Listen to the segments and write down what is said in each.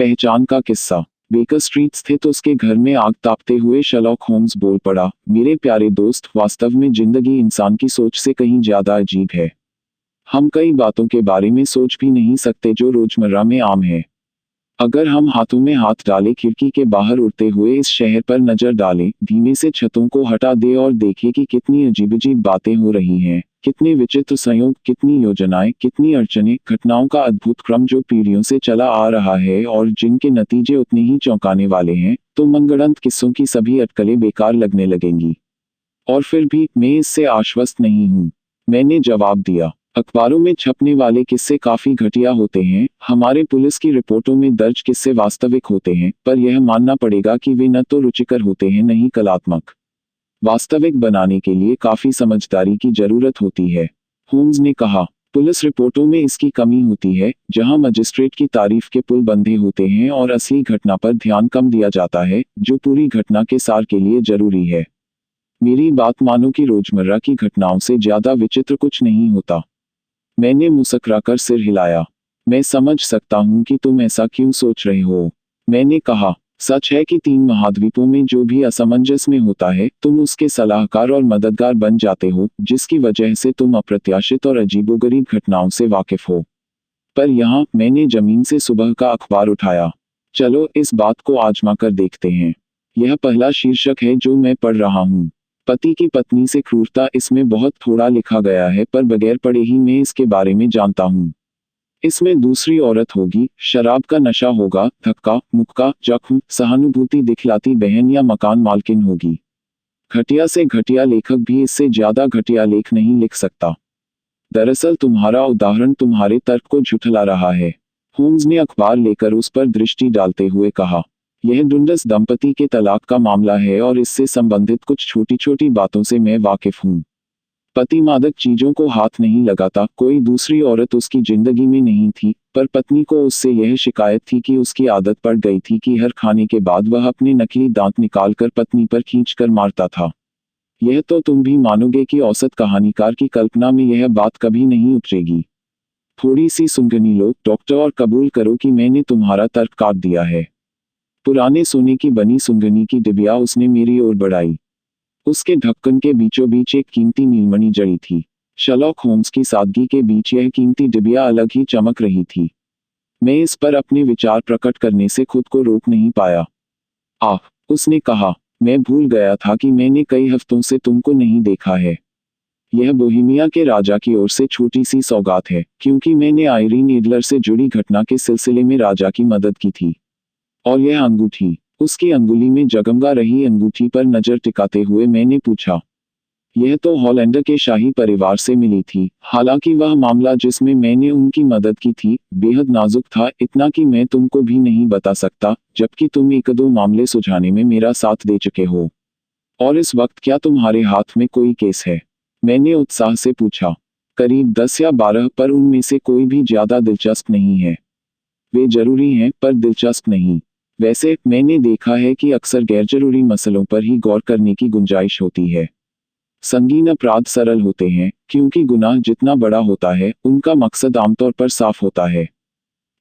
पहचान का किस्सा। बेकर स्ट्रीट स्थित उसके घर में आग तापते हुए शर्लॉक होम्स बोल पड़ा, मेरे प्यारे दोस्त, वास्तव में जिंदगी इंसान की सोच से कहीं ज्यादा अजीब है। हम कई बातों के बारे में सोच भी नहीं सकते जो रोजमर्रा में आम है। अगर हम हाथों में हाथ डाले खिड़की के बाहर उड़ते हुए इस शहर पर नजर डालें, धीमे से छतों को हटा दे और देखें कि कितनी अजीब अजीब बातें हो रही हैं, कितने विचित्र संयोग, कितनी योजनाएं, कितनी अड़चनें, घटनाओं का अद्भुत क्रम जो पीढ़ियों से चला आ रहा है और जिनके नतीजे उतने ही चौंकाने वाले हैं, तो मनगढ़ंत किस्सों की सभी अटकलें बेकार लगने लगेंगी। और फिर भी मैं इससे आश्वस्त नहीं हूँ, मैंने जवाब दिया। अखबारों में छपने वाले किस्से काफी घटिया होते हैं, हमारे पुलिस की रिपोर्टों में दर्ज किस्से वास्तविक होते हैं, पर यह मानना पड़ेगा कि वे न तो रुचिकर होते हैं न ही कलात्मक। वास्तविक बनाने के लिए काफी समझदारी की जरूरत होती है, होम्स ने कहा। पुलिस रिपोर्टों में इसकी कमी होती है, जहां मजिस्ट्रेट की तारीफ के पुल बंधे होते हैं और असली घटना पर ध्यान कम दिया जाता है, जो पूरी घटना के सार के लिए जरूरी है। मेरी बात मानो कि रोजमर्रा की घटनाओं से ज्यादा विचित्र कुछ नहीं होता। मैंने मुस्कुराकर सिर हिलाया। मैं समझ सकता हूं कि तुम ऐसा क्यों सोच रहे हो, मैंने कहा। सच है कि 3 महाद्वीपों में जो भी असमंजस में होता है, तुम उसके सलाहकार और मददगार बन जाते हो, जिसकी वजह से तुम अप्रत्याशित और अजीबोगरीब घटनाओं से वाकिफ हो। पर यहाँ मैंने जमीन से सुबह का अखबार उठाया। चलो इस बात को आजमा कर देखते हैं। यह पहला शीर्षक है जो मैं पढ़ रहा हूँ। पति की पत्नी से क्रूरता। इसमें बहुत थोड़ा लिखा गया है, पर बगैर पढ़े ही मैं इसके बारे में जानता हूँ। इसमें दूसरी औरत होगी, शराब का नशा होगा, धक्का मुक्का, जख्म, सहानुभूति दिखलाती बहन या मकान मालकिन होगी। घटिया से घटिया लेखक भी इससे ज्यादा घटिया लेख नहीं लिख सकता। दरअसल तुम्हारा उदाहरण तुम्हारे तर्क को झुठला रहा है, होम्स ने अखबार लेकर उस पर दृष्टि डालते हुए कहा। यह डुंडस दंपति के तलाक का मामला है और इससे संबंधित कुछ छोटी छोटी बातों से मैं वाकिफ हूँ। पति मादक चीजों को हाथ नहीं लगाता, कोई दूसरी औरत उसकी जिंदगी में नहीं थी, पर पत्नी को उससे यह शिकायत थी कि उसकी आदत पड़ गई थी कि हर खाने के बाद वह अपने नकली दांत निकालकर पत्नी पर खींचकर मारता था। यह तो तुम भी मानोगे कि औसत कहानीकार की कल्पना में यह बात कभी नहीं उपजेगी। थोड़ी सी सुनगनी लो डॉक्टर, और कबूल करो कि मैंने तुम्हारा तर्क काट दिया है। पुराने सोने की बनी सुनगनी की डिबिया उसने मेरी ओर बढ़ाई। उसके ढक्कन के बीचों बीच एक कीमती नीलमणि जड़ी थी। शर्लॉक होम्स की सादगी के बीच यह कीमती डिबिया अलग ही चमक रही थी। मैं इस पर अपने विचार प्रकट करने से खुद को रोक नहीं पाया। आह, उसने कहा, मैं भूल गया था कि मैंने कई हफ्तों से तुमको नहीं देखा है। यह बोहेमिया के राजा की ओर से छोटी सी सौगात है, क्योंकि मैंने आयरीन एडलर से जुड़ी घटना के सिलसिले में राजा की मदद की थी। और यह अंगूठी। उसकी अंगुली में जगमगा रही अंगूठी पर नजर टिकाते हुए मैंने पूछा। यह तो हॉलैंडर के शाही परिवार से मिली थी। हालांकि वह मामला जिसमें मैंने उनकी मदद की थी, बेहद नाजुक था, इतना कि मैं तुमको भी नहीं बता सकता, जबकि तुम 1-2 मामले सुलझाने में मेरा साथ दे चुके हो। और इस वक्त क्या तुम्हारे हाथ में कोई केस है? मैंने उत्साह से पूछा। करीब 10 या 12, पर उनमें से कोई भी ज्यादा दिलचस्प नहीं है। वे जरूरी हैं, पर दिलचस्प नहीं। वैसे मैंने देखा है कि अक्सर गैरजरूरी मसलों पर ही गौर करने की गुंजाइश होती है। संगीन अपराध सरल होते हैं, क्योंकि गुनाह जितना बड़ा होता है, उनका मकसद आमतौर पर साफ होता है।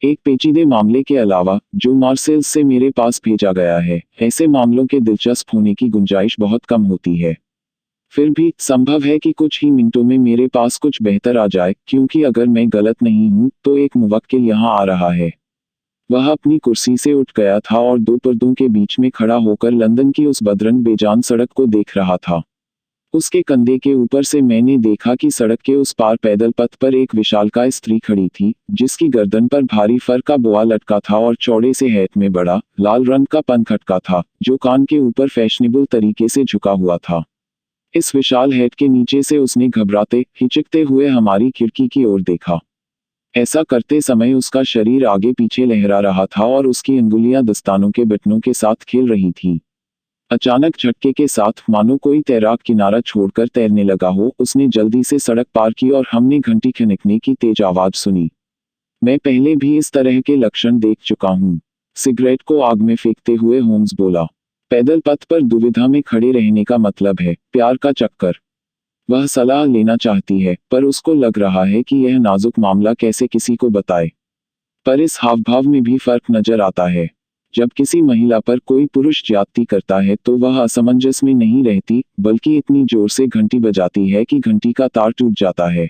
एक पेचीदे मामले के अलावा, जो मार्सेल्स से मेरे पास भेजा गया है, ऐसे मामलों के दिलचस्प होने की गुंजाइश बहुत कम होती है। फिर भी संभव है कि कुछ ही मिनटों में मेरे पास कुछ बेहतर आ जाए, क्योंकि अगर मैं गलत नहीं हूं, तो एक मुवक्किल यहाँ आ रहा है। वह अपनी कुर्सी से उठ गया था और 2 पर्दों के बीच में खड़ा होकर लंदन की उस बदरंग बेजान सड़क को देख रहा था। उसके कंधे के ऊपर से मैंने देखा कि सड़क के उस पार पैदल पथ पर एक विशालकाय स्त्री खड़ी थी, जिसकी गर्दन पर भारी फर का बोआ लटका था और चौड़े से हैट में बड़ा लाल रंग का पनखटका था, जो कान के ऊपर फैशनेबल तरीके से झुका हुआ था। इस विशाल हैट के नीचे से उसने घबराते हिचकते हुए हमारी खिड़की की ओर देखा। ऐसा करते समय उसका शरीर आगे पीछे लहरा रहा था और उसकी अंगुलियां दस्तानों के बटनों के साथ खेल रही थीं। अचानक झटके के साथ, मानो कोई तैराक किनारा छोड़कर तैरने लगा हो, उसने जल्दी से सड़क पार की और हमने घंटी खनकने की तेज आवाज सुनी। मैं पहले भी इस तरह के लक्षण देख चुका हूँ, सिगरेट को आग में फेंकते हुए होम्स बोला। पैदल पथ पर दुविधा में खड़े रहने का मतलब है प्यार का चक्कर। वह सलाह लेना चाहती है, पर उसको लग रहा है कि यह नाजुक मामला कैसे किसी को बताए। पर इस हाव-भाव में भी फर्क नजर आता है। जब किसी महिला पर कोई पुरुष ज्यादती करता है तो वह असमंजस में नहीं रहती, बल्कि इतनी जोर से घंटी बजाती है कि घंटी का तार टूट जाता है।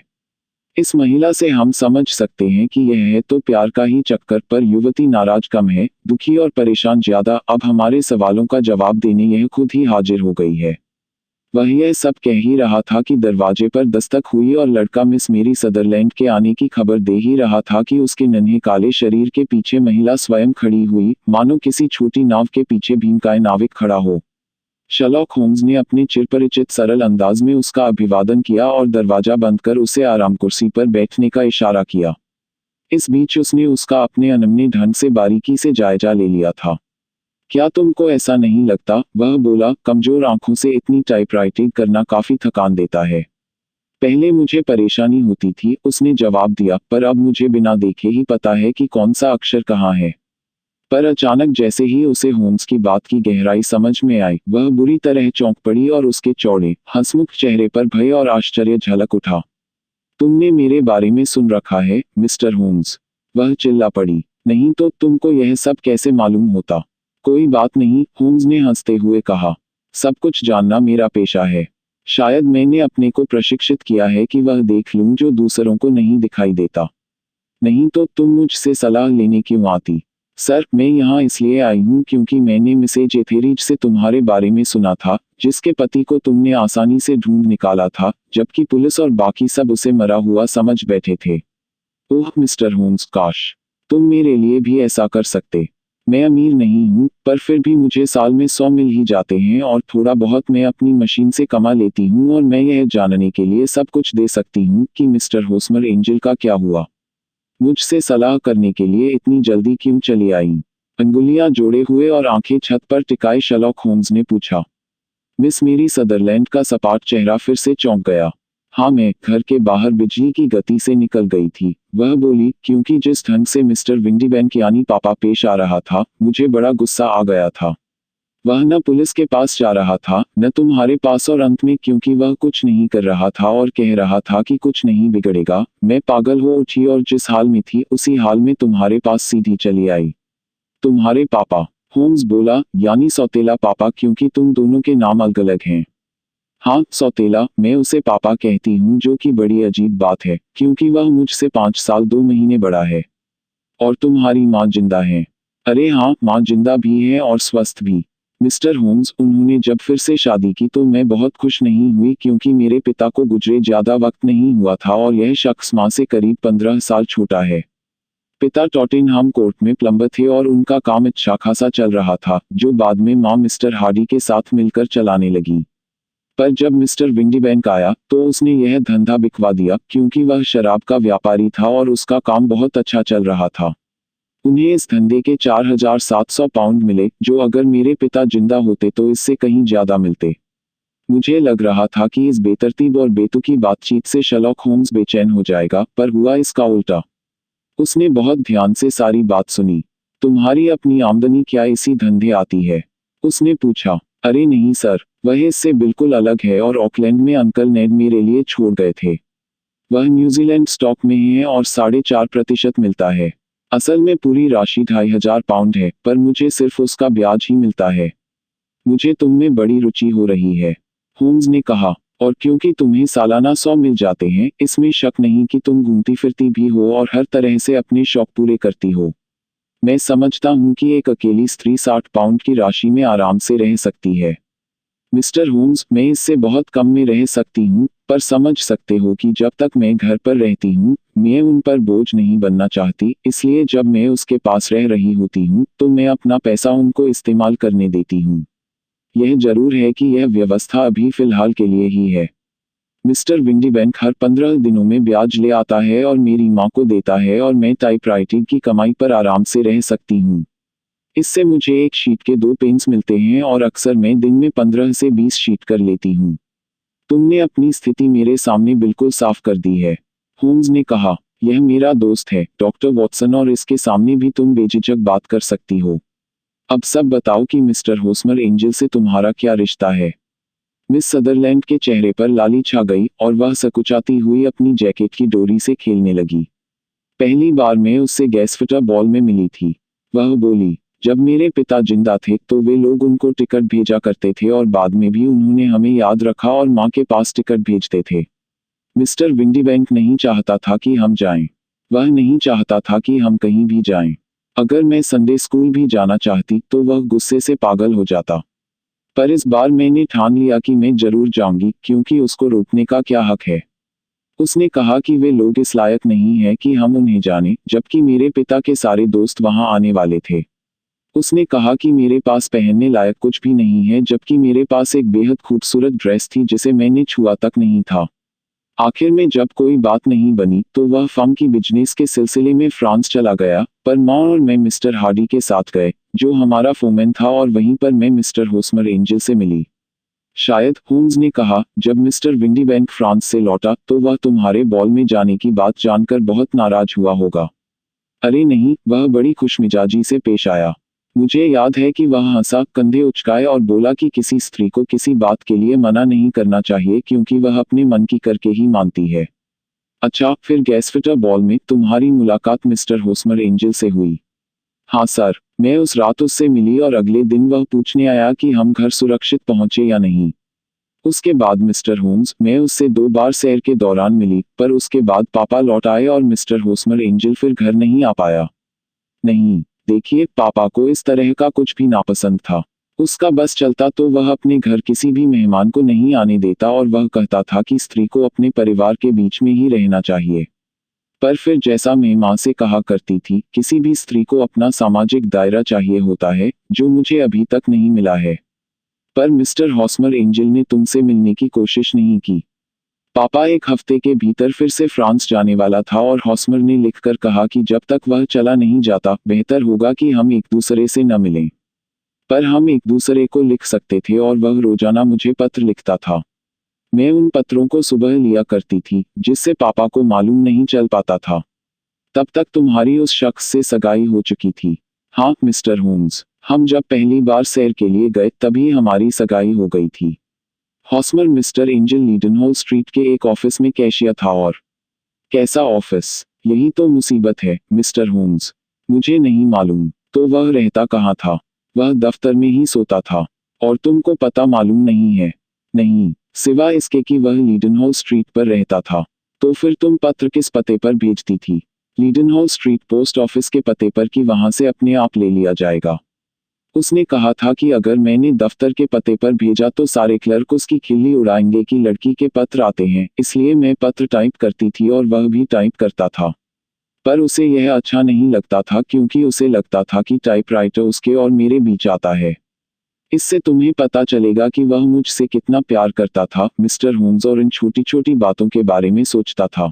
इस महिला से हम समझ सकते हैं कि यह है तो प्यार का ही चक्कर, पर युवती नाराज कम है, दुखी और परेशान ज्यादा। अब हमारे सवालों का जवाब देने यह खुद ही हाजिर हो गई है। वह यह सब कह ही रहा था कि दरवाजे पर दस्तक हुई और लड़का मिस मेरी सदरलैंड के आने की खबर दे ही रहा था कि उसके नन्हे काले शरीर के पीछे महिला स्वयं खड़ी हुई, मानो किसी छोटी नाव के पीछे भीमकाय नाविक खड़ा हो। शर्लॉक होम्स ने अपने चिरपरिचित सरल अंदाज में उसका अभिवादन किया और दरवाजा बंद कर उसे आराम कुर्सी पर बैठने का इशारा किया। इस बीच उसने उसका अपने अनमने ढंग से बारीकी से जायजा ले लिया था। क्या तुमको ऐसा नहीं लगता, वह बोला, कमजोर आंखों से इतनी टाइपराइटिंग करना काफी थकान देता है। पहले मुझे परेशानी होती थी, उसने जवाब दिया, पर अब मुझे बिना देखे ही पता है कि कौन सा अक्षर कहाँ है। पर अचानक जैसे ही उसे होम्स की बात की गहराई समझ में आई, वह बुरी तरह चौंक पड़ी और उसके चौड़े, हंसमुख चेहरे पर भय और आश्चर्य झलक उठा। तुमने मेरे बारे में सुन रखा है, मिस्टर होम्स, वह चिल्ला पड़ी। नहीं तो तुमको यह सब कैसे मालूम होता? कोई बात नहीं, होम्स ने हंसते हुए कहा। सब कुछ जानना मेरा पेशा है। शायद मैंने अपने को प्रशिक्षित किया है कि वह देख लूं जो दूसरों को नहीं दिखाई देता। नहीं तो तुम मुझसे सलाह लेने क्यों आती? सर, मैं यहाँ इसलिए आई हूँ क्योंकि मैंने मिसेज एथेरिज से तुम्हारे बारे में सुना था, जिसके पति को तुमने आसानी से ढूंढ निकाला था, जबकि पुलिस और बाकी सब उसे मरा हुआ समझ बैठे थे। ओह मिस्टर होम्स, काश तुम मेरे लिए भी ऐसा कर सकते। मैं अमीर नहीं हूँ, पर फिर भी मुझे साल में 100 मिल ही जाते हैं और थोड़ा बहुत मैं अपनी मशीन से कमा लेती हूँ, और मैं यह जानने के लिए सब कुछ दे सकती हूँ कि मिस्टर होस्मर एंजल का क्या हुआ। मुझसे सलाह करने के लिए इतनी जल्दी क्यों चली आई? अंगुलियां जोड़े हुए और आंखें छत पर टिकाए शर्लॉक होम्स ने पूछा। मिस मेरी सदरलैंड का सपाट चेहरा फिर से चौंक गया। हाँ, मैं घर के बाहर बिजली की गति से निकल गई थी, वह बोली, क्योंकि जिस ढंग से मिस्टर विंडीबैंक यानी पापा पेश आ रहा था, मुझे बड़ा गुस्सा आ गया था। वह न पुलिस के पास जा रहा था, न तुम्हारे पास, और अंत में क्योंकि वह कुछ नहीं कर रहा था और कह रहा था कि कुछ नहीं बिगड़ेगा, मैं पागल हो उठी और जिस हाल में थी उसी हाल में तुम्हारे पास सीधी चली आई। तुम्हारे पापा? होम्स बोला, यानी सौतेला पापा, क्योंकि तुम दोनों के नाम अलग अलग हैं। हाँ, सौतेला, मैं उसे पापा कहती हूँ, जो कि बड़ी अजीब बात है, क्योंकि वह मुझसे 5 साल 2 महीने बड़ा है। और तुम्हारी माँ जिंदा है? अरे हाँ, माँ जिंदा भी है और स्वस्थ भी। मिस्टर होम्स, उन्होंने जब फिर से शादी की तो मैं बहुत खुश नहीं हुई, क्योंकि मेरे पिता को गुजरे ज्यादा वक्त नहीं हुआ था और यह शख्स माँ से करीब 15 साल छोटा है। पिता टॉटिनहम कोर्ट में प्लम्बर थे और उनका काम अच्छा खासा चल रहा था, जो बाद में माँ मिस्टर हार्डी के साथ मिलकर चलाने लगी। पर जब मिस्टर विंडीबैंक आया तो उसने यह धंधा बिकवा दिया, क्योंकि वह शराब का व्यापारी था और उसका काम बहुत अच्छा चल रहा था। उन्हें इस धंधे के 4700 पाउंड मिले, जो अगर मेरे पिता जिंदा होते तो इससे कहीं ज्यादा मिलते। मुझे लग रहा था कि इस बेतरतीब और बेतुकी बातचीत से शर्लॉक होम्स बेचैन हो जाएगा, पर हुआ इसका उल्टा। उसने बहुत ध्यान से सारी बात सुनी। तुम्हारी अपनी आमदनी क्या इसी धंधे आती है? उसने पूछा। अरे नहीं सर, वह इससे बिल्कुल अलग है और ऑकलैंड में अंकल नेड मेरे लिए छोड़ गए थे। वह न्यूजीलैंड स्टॉक में है और 4.5% मिलता है। असल में पूरी राशि 2500 पाउंड है, पर मुझे सिर्फ उसका ब्याज ही मिलता है। मुझे तुम में बड़ी रुचि हो रही है, होम्स ने कहा, और क्योंकि तुम्हें सालाना 100 मिल जाते हैं, इसमें शक नहीं कि तुम घूमती फिरती भी हो और हर तरह से अपने शौक पूरे करती हो। मैं समझता हूँ कि एक अकेली स्त्री 60 पाउंड की राशि में आराम से रह सकती है। मिस्टर होम्स, मैं इससे बहुत कम में रह सकती हूँ, पर समझ सकते हो कि जब तक मैं घर पर रहती हूँ, मैं उन पर बोझ नहीं बनना चाहती, इसलिए जब मैं उसके पास रह रही होती हूँ तो मैं अपना पैसा उनको इस्तेमाल करने देती हूँ। यह जरूर है कि यह व्यवस्था अभी फिलहाल के लिए ही है। मिस्टर विंडीबैंक हर 15 दिनों में ब्याज ले आता है और मेरी माँ को देता है, और मैं टाइपराइटिंग की कमाई पर आराम से रह सकती हूँ। इससे मुझे एक शीट के 2 पेन्स मिलते हैं और अक्सर मैं दिन में 15 से 20 शीट कर लेती हूँ। तुमने अपनी स्थिति मेरे सामने बिल्कुल साफ कर दी है, होम्स ने कहा। यह मेरा दोस्त है, डॉक्टर वॉटसन, और इसके सामने भी तुम बेझिझक बात कर सकती हो। अब सब बताओ कि मिस्टर होस्मर एंजल से तुम्हारा क्या रिश्ता है? मिस सदरलैंड के चेहरे पर लाली छा गई और वह सकुचाती हुई अपनी जैकेट की डोरी से खेलने लगी। पहली बार मैं उससे गैसफिटर बॉल में मिली थी। वह बोली, जब मेरे पिता जिंदा थे तो वे लोग उनको टिकट भेजा करते थे और बाद में भी उन्होंने हमें याद रखा और माँ के पास टिकट भेजते थे। मिस्टर विंडीबैंक नहीं चाहता था कि हम जाएं। वह नहीं चाहता था कि हम कहीं भी जाएं। अगर मैं संडे स्कूल भी जाना चाहती तो वह गुस्से से पागल हो जाता। पर इस बार मैंने ठान लिया कि मैं जरूर जाऊंगी, क्योंकि उसको रोकने का क्या हक है। उसने कहा कि वे लोग इस लायक नहीं हैं कि हम उन्हें जानें, जबकि मेरे पिता के सारे दोस्त वहां आने वाले थे। उसने कहा कि मेरे पास पहनने लायक कुछ भी नहीं है, जबकि मेरे पास एक बेहद खूबसूरत ड्रेस थी जिसे मैंने छुआ तक नहीं था। आखिर में जब कोई बात नहीं बनी तो वह फर्म की बिजनेस के सिलसिले में फ्रांस चला गया, पर माँ और मैं मिस्टर हार्डी के साथ गए, जो हमारा फोरमैन था, और वहीं पर मैं मिस्टर होस्मर एंजल से मिली। शायद, होम्स ने कहा, जब मिस्टर विंडीबैंक फ्रांस से लौटा तो वह तुम्हारे बॉल में जाने की बात जानकर बहुत नाराज हुआ होगा। अरे नहीं, वह बड़ी खुशमिजाजी से पेश आया। मुझे याद है कि वह हंसा, कंधे उचकाए और बोला कि किसी स्त्री को किसी बात के लिए मना नहीं करना चाहिए, क्योंकि वह अपने मन की करके ही मानती है। अच्छा, फिर गैसफिटर बॉल में तुम्हारी मुलाकात मिस्टर होस्मर एंजल से हुई? हाँ सर, मैं उस रात उससे मिली और अगले दिन वह पूछने आया कि हम घर सुरक्षित पहुंचे या नहीं। उसके बाद मिस्टर होम्स, मैं उससे 2 बार सैर के दौरान मिली, पर उसके बाद पापा लौट आए और मिस्टर होस्मर एंजल फिर घर नहीं आ पाया। नहीं, देखिए, पापा को इस तरह का कुछ भी नापसंद था। उसका बस चलता तो वह अपने घर किसी भी मेहमान को नहीं आने देता और वह कहता था कि स्त्री को अपने परिवार के बीच में ही रहना चाहिए। पर फिर जैसा मैं माँ से कहा करती थी, किसी भी स्त्री को अपना सामाजिक दायरा चाहिए होता है, जो मुझे अभी तक नहीं मिला है। पर मिस्टर हॉस्मर एंजल ने तुमसे मिलने की कोशिश नहीं की। पापा 1 हफ्ते के भीतर फिर से फ्रांस जाने वाला था और हॉस्मर ने लिखकर कहा कि जब तक वह चला नहीं जाता, बेहतर होगा कि हम एक दूसरे से न मिलें। पर हम एक दूसरे को लिख सकते थे और वह रोजाना मुझे पत्र लिखता था। मैं उन पत्रों को सुबह लिया करती थी, जिससे पापा को मालूम नहीं चल पाता था। तब तक तुम्हारी उस शख्स से सगाई हो चुकी थी। हाँ मिस्टर होम्स, हम जब पहली बार सैर के लिए गए तभी हमारी सगाई हो गई थी। हॉस्मर मिस्टर एंजल लीडनहॉल स्ट्रीट के एक ऑफिस में कैशियर था। और कैसा ऑफिस? यही तो मुसीबत है मिस्टर होम्स। मुझे नहीं मालूम। तो वह रहता कहाँ था? वह दफ्तर में ही सोता था। और तुमको पता मालूम नहीं है? नहीं, सिवा इसके कि वह लीडनहॉल स्ट्रीट पर रहता था। तो फिर तुम पत्र किस पते पर भेजती थी? लीडनहॉल स्ट्रीट पोस्ट ऑफिस के पते पर, कि वहां से अपने आप ले लिया जाएगा। उसने कहा था कि अगर मैंने दफ्तर के पते पर भेजा तो सारे क्लर्क उसकी खिल्ली उड़ाएंगे कि लड़की के पत्र आते हैं, इसलिए मैं पत्र टाइप करती थी और वह भी टाइप करता था। पर उसे यह अच्छा नहीं लगता था, क्योंकि उसे लगता था कि टाइपराइटर उसके और मेरे बीच आता है। इससे तुम्हें पता चलेगा कि वह मुझसे कितना प्यार करता था मिस्टर होम्स, और इन छोटी छोटी बातों के बारे में सोचता था।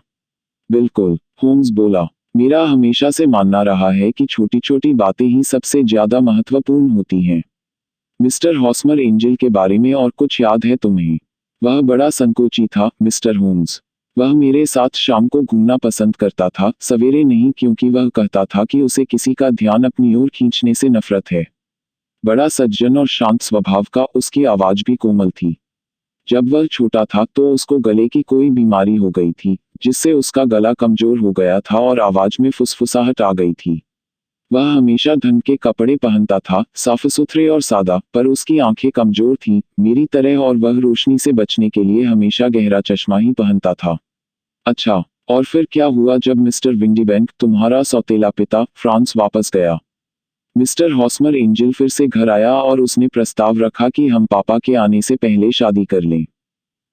बिल्कुल, होम्स बोला। मेरा हमेशा से मानना रहा है कि छोटी छोटी बातें ही सबसे ज्यादा महत्वपूर्ण होती हैं। मिस्टर हॉस्मर एंजल के बारे में और कुछ याद है तुम्हें? वह बड़ा संकोची था मिस्टर होम्स। वह मेरे साथ शाम को घूमना पसंद करता था, सवेरे नहीं, क्योंकि वह कहता था कि उसे किसी का ध्यान अपनी ओर खींचने से नफरत है। बड़ा सज्जन और शांत स्वभाव का, उसकी आवाज भी कोमल थी। जब वह छोटा था तो उसको गले की कोई बीमारी हो गई थी, जिससे उसका गला कमजोर हो गया था और आवाज में फुसफुसाहट आ गई थी। वह हमेशा ढंग के कपड़े पहनता था, साफ सुथरे और सादा, पर उसकी आंखें कमजोर थीं, मेरी तरह, और वह रोशनी से बचने के लिए हमेशा गहरा चश्मा ही पहनता था। अच्छा, और फिर क्या हुआ जब मिस्टर विंडीबैंक, तुम्हारा सौतेला पिता, फ्रांस वापस गया? मिस्टर हॉस्मर एंजल फिर से घर आया और उसने प्रस्ताव रखा कि हम पापा के आने से पहले शादी कर लें।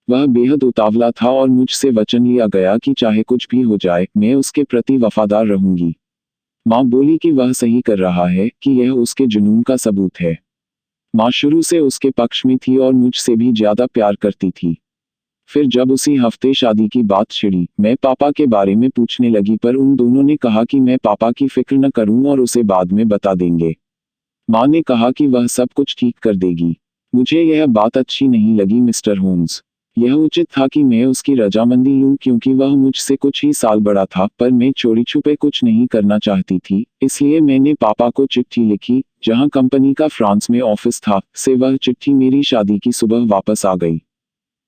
वह बेहद उतावला था और मुझसे वचन लिया गया कि चाहे कुछ भी हो जाए, मैं उसके प्रति वफादार रहूंगी। माँ बोली कि वह सही कर रहा है, कि यह उसके जुनून का सबूत है। माँ शुरू से उसके पक्ष में थी और मुझसे भी ज्यादा प्यार करती थी। फिर जब उसी हफ्ते शादी की बात छिड़ी, मैं पापा के बारे में पूछने लगी, पर उन दोनों ने कहा कि मैं पापा की फिक्र न करूं और उसे बाद में बता देंगे। माँ ने कहा कि वह सब कुछ ठीक कर देगी। मुझे यह बात अच्छी नहीं लगी मिस्टर होम्स। यह उचित था कि मैं उसकी रजामंदी लूं, क्योंकि वह मुझसे कुछ ही साल बड़ा था, पर मैं चोरी छुपे कुछ नहीं करना चाहती थी, इसलिए मैंने पापा को चिट्ठी लिखी, जहां कंपनी का फ्रांस में ऑफिस था, से वह चिट्ठी मेरी शादी की सुबह वापस आ गई।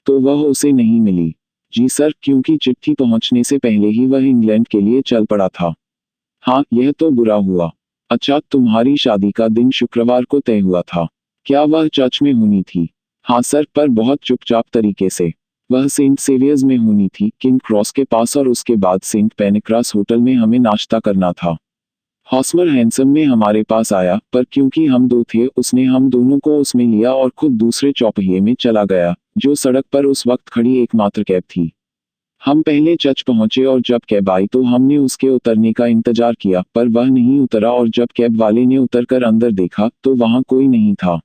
तो वह उसे नहीं मिली। जी सर, क्योंकि चिट्ठी पहुंचने से पहले ही वह इंग्लैंड के लिए चल पड़ा था। हाँ, यह तो बुरा हुआ। अच्छा, तुम्हारी शादी का दिन शुक्रवार को तय हुआ था। क्या वह चर्च में होनी थी? हाँ सर, पर बहुत चुपचाप तरीके से। वह सेंट सेवियर्स में होनी थी, किंग क्रॉस के पास, और उसके बाद सेंट पेनिक्रास होटल में हमें नाश्ता करना था। हॉस्मर हैंसम में हमारे पास आया, पर क्योंकि हम दो थे उसने हम दोनों को उसमें लिया और खुद दूसरे चौपहिए में चला गया, जो सड़क पर उस वक्त खड़ी एकमात्र कैब थी। हम पहले चर्च पहुंचे और जब कैब आई तो हमने उसके उतरने का इंतजार किया, पर वह नहीं उतरा, और जब कैब वाले ने उतरकर अंदर देखा तो वहां कोई नहीं था।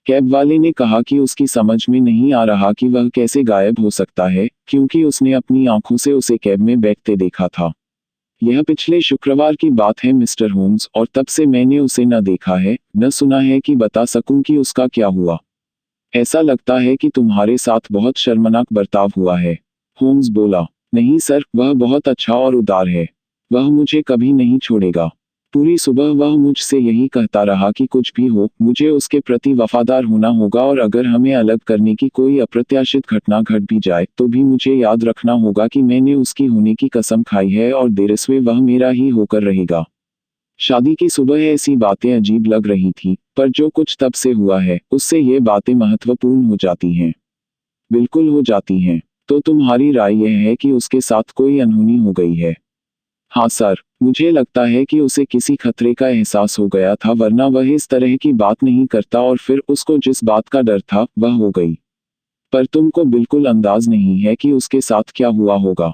कैब वाले ने कहा कि उसकी समझ में नहीं आ रहा कि वह कैसे गायब हो सकता है, क्योंकि उसने अपनी आंखों से उसे कैब में बैठते देखा था। यह पिछले शुक्रवार की बात है मिस्टर होम्स, और तब से मैंने उसे न देखा है, न सुना है कि बता सकूं कि उसका क्या हुआ। ऐसा लगता है कि तुम्हारे साथ बहुत शर्मनाक बर्ताव हुआ है। होम्स बोला। नहीं सर, वह बहुत अच्छा और उदार है। वह मुझे कभी नहीं छोड़ेगा। पूरी सुबह वह मुझसे यही कहता रहा कि कुछ भी हो, मुझे उसके प्रति वफादार होना होगा, और अगर हमें अलग करने की कोई अप्रत्याशित घटना घट भी जाए तो भी मुझे याद रखना होगा कि मैंने उसकी होने की कसम खाई है, और देरस्वे वह मेरा ही होकर रहेगा। शादी की सुबह ऐसी बातें अजीब लग रही थी, पर जो कुछ तब से हुआ है उससे ये बातें महत्वपूर्ण हो जाती हैं। बिल्कुल हो जाती हैं। तो तुम्हारी राय यह है कि उसके साथ कोई अनहोनी हो गई है? हाँ सर, मुझे लगता है कि उसे किसी खतरे का एहसास हो गया था, वरना वह इस तरह की बात नहीं करता, और फिर उसको जिस बात का डर था वह हो गई। पर तुमको बिल्कुल अंदाज नहीं है कि उसके साथ क्या हुआ होगा।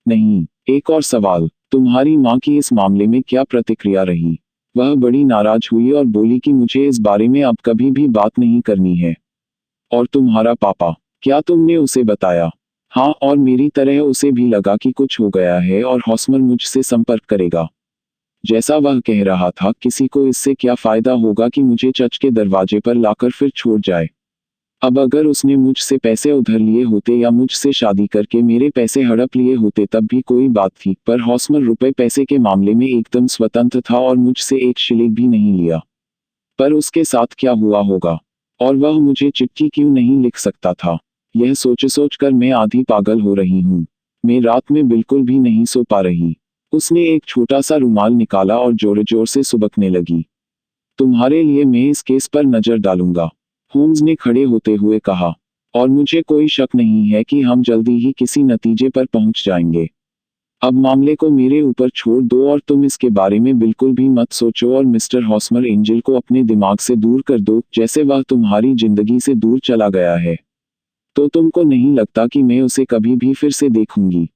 नहीं। एक और सवाल, तुम्हारी माँ की इस मामले में क्या प्रतिक्रिया रही? वह बड़ी नाराज हुई और बोली कि मुझे इस बारे में अब कभी भी बात नहीं करनी है। और तुम्हारा पापा, क्या तुमने उसे बताया? हाँ, और मेरी तरह उसे भी लगा कि कुछ हो गया है और हॉस्मर मुझसे संपर्क करेगा। जैसा वह कह रहा था, किसी को इससे क्या फायदा होगा कि मुझे चर्च के दरवाजे पर लाकर फिर छोड़ जाए। अब अगर उसने मुझसे पैसे उधार लिए होते या मुझसे शादी करके मेरे पैसे हड़प लिए होते तब भी कोई बात थी, पर हॉस्मर रुपए पैसे के मामले में एकदम स्वतंत्र था और मुझसे एक शिलिंग भी नहीं लिया। पर उसके साथ क्या हुआ होगा? और वह मुझे चिट्ठी क्यों नहीं लिख सकता था? यह सोच कर मैं आधी पागल हो रही हूँ। मैं रात में बिल्कुल भी नहीं सो पा रही। उसने एक छोटा सा रुमाल निकाला और जोर जोर से सुबकने लगी। तुम्हारे लिए मैं इस केस पर नजर डालूंगा, होम्स ने खड़े होते हुए कहा। और मुझे कोई शक नहीं है कि हम जल्दी ही किसी नतीजे पर पहुंच जाएंगे। अब मामले को मेरे ऊपर छोड़ दो और तुम इसके बारे में बिल्कुल भी मत सोचो, और मिस्टर हॉस्मर एंजल को अपने दिमाग से दूर कर दो, जैसे वह तुम्हारी जिंदगी से दूर चला गया है। तो तुमको नहीं लगता कि मैं उसे कभी भी फिर से देखूंगी?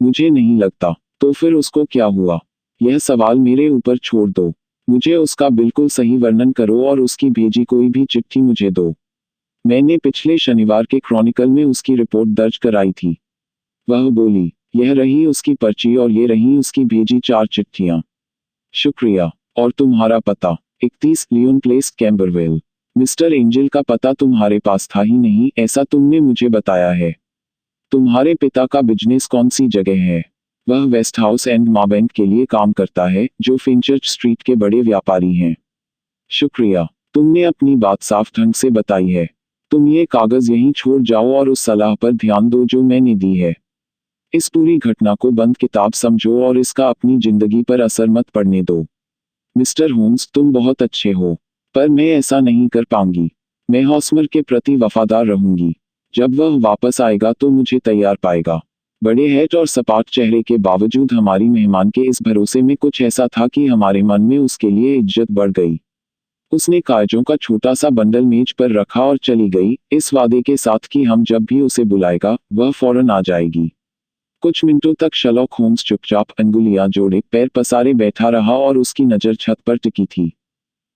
मुझे नहीं लगता। तो फिर उसको क्या हुआ? यह सवाल मेरे ऊपर छोड़ दो। मुझे उसका बिल्कुल सही वर्णन करो और उसकी भेजी कोई भी चिट्ठी मुझे दो। मैंने पिछले शनिवार के क्रॉनिकल में उसकी रिपोर्ट दर्ज कराई थी। वह बोली। यह रही उसकी पर्ची और ये रही उसकी भेजी 4 चिट्ठियां। शुक्रिया। और तुम्हारा पता? 31 Leon place, Camberwell. Mister Angel का पता तुम्हारे पास था ही नहीं, ऐसा तुमने मुझे बताया है। तुम्हारे पिता का बिजनेस कौन सी जगह है? वह वेस्ट हाउस एंड माबैंक के लिए काम करता है, जो फिंचर्च स्ट्रीट के बड़े व्यापारी हैं। शुक्रिया। तुमने अपनी बात साफ ढंग से बताई है। तुम ये कागज यहीं छोड़ जाओ और उस सलाह पर ध्यान दो जो मैंने दी है। इस पूरी घटना को बंद किताब समझो और इसका अपनी जिंदगी पर असर मत पड़ने दो। मिस्टर होम्स, तुम बहुत अच्छे हो, पर मैं ऐसा नहीं कर पाऊंगी। मैं हॉस्मर के प्रति वफादार रहूंगी। जब वह वापस आएगा तो मुझे तैयार पाएगा। बड़े हैट और सपाट चेहरे के बावजूद हमारी मेहमान के इस भरोसे में कुछ ऐसा था कि हमारे मन में उसके लिए इज्जत बढ़ गई। उसने कागजों का छोटा सा बंडल मेज पर रखा और चली गई, इस वादे के साथ कि हम जब भी उसे बुलाएगा वह फौरन आ जाएगी। कुछ मिनटों तक शर्लॉक होम्स चुपचाप अंगुलियां जोड़े पैर पसारे बैठा रहा और उसकी नजर छत पर टिकी थी।